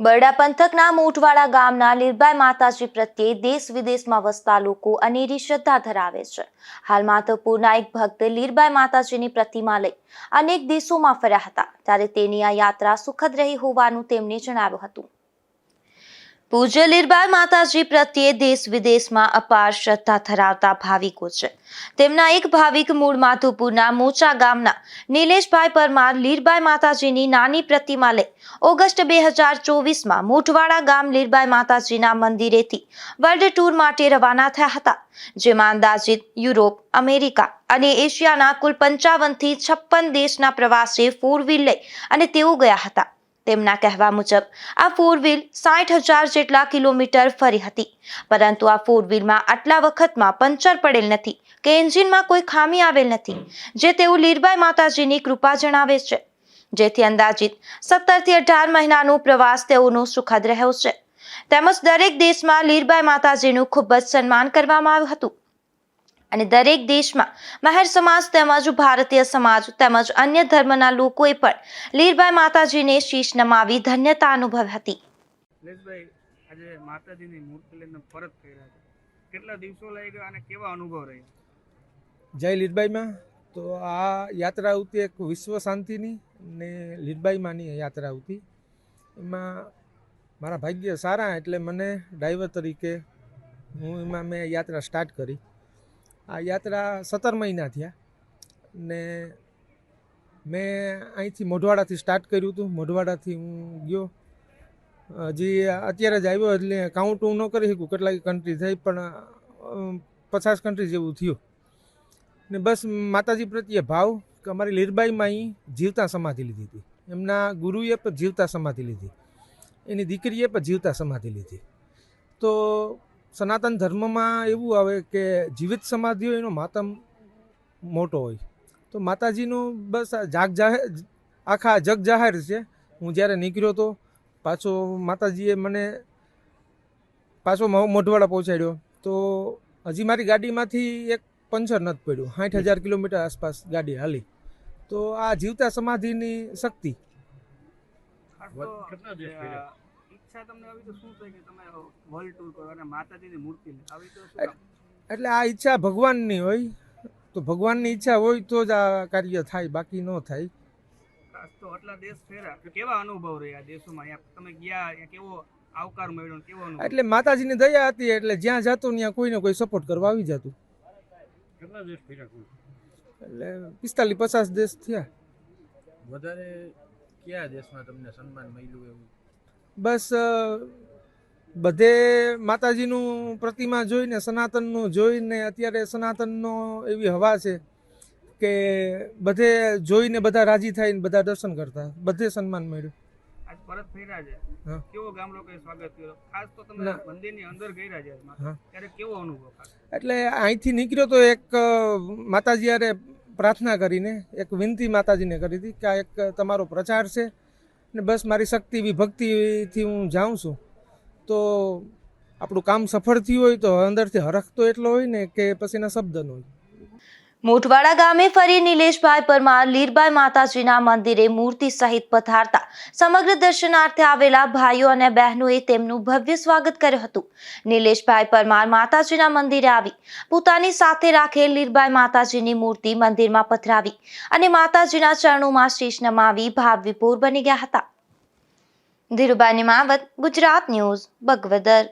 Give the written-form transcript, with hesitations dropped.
બરડા પંથકના મોટવાડા ગામના લીરબાઈ માતાજી પ્રત્યે દેશ વિદેશમાં વસતા લોકો અનેરી શ્રદ્ધા ધરાવે છે. હાલ માધવપુરના એક ભક્ત લીરબાઈ માતાજીની પ્રતિમા લઈ અનેક દેશોમાં ફર્યા હતા, ત્યારે તેની આ યાત્રા સુખદ રહી હોવાનું તેમણે જણાવ્યું હતું. પૂજ્ય લીરબાઈ માતાજી પ્રત્યે દેશ વિદેશમાં અપાર શ્રદ્ધા ધરાવતા ભાવિકો છે. તેમના એક ભાવિક મૂળ માધવપુરના મોચા ગામના નિલેશભાઈ પરમાર લીરબાઈ માતાજીની નાની પ્રતિમા લઈ ઓગસ્ટ 2024માં મોટવાડા ગામ લીરબાઈ માતાજીના મંદિરેથી વર્લ્ડ ટૂર માટે રવાના થયા હતા, જેમાં અંદાજિત યુરોપ, અમેરિકા અને એશિયાના કુલ 55 થી 56 દેશના પ્રવાસે 4 વ્હીલ લઈ અને તેઓ ગયા હતા. તેમના કહેવા મુજબ આ 4 વ્હીલ 60,000 જેટલા કિલોમીટર ફરી હતી, પરંતુ આ 4 વ્હીલમાં આટલા વખતમાં પંચર પડેલ નથી કે એન્જિનમાં કોઈ ખામી આવેલ નથી, જે તેઓ લીરબાઈ માતાજીની કૃપા જણાવે છે. જેથી અંદાજિત 17 થી 18 મહિનાનો પ્રવાસ તેઓનો સુખદ રહ્યો છે. તેમજ દરેક દેશમાં લીરબાઈ માતાજીનું ખૂબ જ સન્માન કરવામાં આવ્યું હતું અને દરેક દેશમાં મહેર સમાજ તેમજ ભારતીય સમાજ તેમજ અન્ય ધર્મના લોકોએ પણ લીરબાઈ માતાજીને શીશ નમાવી ધન્યતા અનુભવી હતી. નિલેશભાઈ, આજે માતાજીની મૂર્તિ લઈને પરત કર્યા છે, કેટલા દિવસો લઈ ગયા અને કેવા અનુભવ રહ્યા? જય લીરબાઈમાં. તો આ યાત્રા હતી એક વિશ્વ શાંતિની ને લીરબાઈમાંની યાત્રા હતી. એમાં મારા ભાગ્ય સારા એટલે મને ડ્રાઈવર તરીકે એમાં મેં યાત્રા સ્ટાર્ટ કરી. આ યાત્રા 17 મહિના થયા ને મેં અહીંથી મોઢવાડાથી સ્ટાર્ટ કર્યું હતું. મોઢવાડાથી હું ગયો, હજી અત્યારે જ આવ્યો, એટલે કાઉન્ટ હું ન કરી શકું કેટલા કન્ટ્રી થઈ, પણ 50 કન્ટ્રી જેવું થયું. ને બસ માતાજી પ્રત્યે ભાવ કે અમારી લીરબાઈમાં અહીં જીવતા સમાધિ લીધી હતી. એમના ગુરુએ પણ જીવતા સમાધિ લીધી, એની દીકરીએ પણ જીવતા સમાધિ લીધી. તો સનાતન ધર્મમાં એવું આવે કે જીવિત સમાધિ હોય એનો માતમ મોટો હોય. તો માતાજીનું બસ આખા જગ જાહેર છે. હું જ્યારે નીકળ્યો તો પાછો માતાજીએ મને પાછો મોઢવાડા પહોંચાડ્યો. તો હજી મારી ગાડીમાંથી એક પંચર નથી પડ્યું. 60,000 કિલોમીટર આસપાસ ગાડી હાલી. તો આ જીવતા સમાધિની શક્તિ. ઈચ્છા તમને આવી તો શું થાય કે તમે વર્લ્ડ ટૂર કરો અને માતાજીની મૂર્તિ આવી તો શું? એટલે આ ઈચ્છા ભગવાનની હોય, તો ભગવાનની ઈચ્છા હોય તો જ આ કાર્ય થાય, બાકી ન થાય. તો આટલા દેશ ફેરા, કેવા અનુભવ રહ્યા દેશોમાં? તમે ગયા, કેવો આવકાર મળ્યો, કેવો અનુભવ? એટલે માતાજીની દયા હતી, એટલે જ્યાં જતો ત્યાં કોઈને કોઈ સપોર્ટ કરવા આવી જતું. કેટલા દેશ ફેર્યા? એટલે 45-50 દેશ થયા. વધારે કયા દેશમાં તમને સન્માન મળ્યું એવું? બસ બધે માતાજીનું પ્રતિમા જોઈને, સનાતનનું જોઈને, અત્યારે સનાતનનો એવી હવા છે કે બધે જોઈને બધા રાજી થઈને બધા દર્શન કરતા, બધે સન્માન મળ્યું. આજ પરત ફેર્યા છે, કેવો ગામ લોકોએ સ્વાગત કર્યો? ખાસ તો તમે મંદિરની અંદર ગયા છે ત્યારે કેવો અનુભવ? એટલે અહીંથી નીકળ્યો તો એક માતાજી હારે પ્રાર્થના કરીને એક વિનંતી માતાજીને કરી હતી કે આ એક તમારો પ્રચાર છે ને બસ મારી શક્તિ વિભક્તિથી હું જાઉં છું, તો આપણું કામ સફળ થયું હોય તો અંદરથી હરખ તો એટલો હોય ને કે પછી એના શબ્દ ન હોય. મોટવાડા ગામે ફરી નિલેશભાઈ પરમાર લીરબાઈ માતાજીના મંદિરે મૂર્તિ સહિત પધારતા સમગ્ર દર્શનાર્થે આવેલા ભાઈઓ અને બહેનોએ તેમનું ભવ્ય સ્વાગત કર્યું હતું. નિલેશભાઈ પરમાર માતાજીના મંદિરે આવી પોતાની સાથે રાખેલ લીરબાઈ માતાજીની મૂર્તિ મંદિરમાં પધરાવી અને માતાજીના ચરણોમાં શીશ નમાવી ભાવ વિભોર બની ગયા હતા. ધીરુભાઈ નિમાવત, ગુજરાત ન્યૂઝ, બગવદર.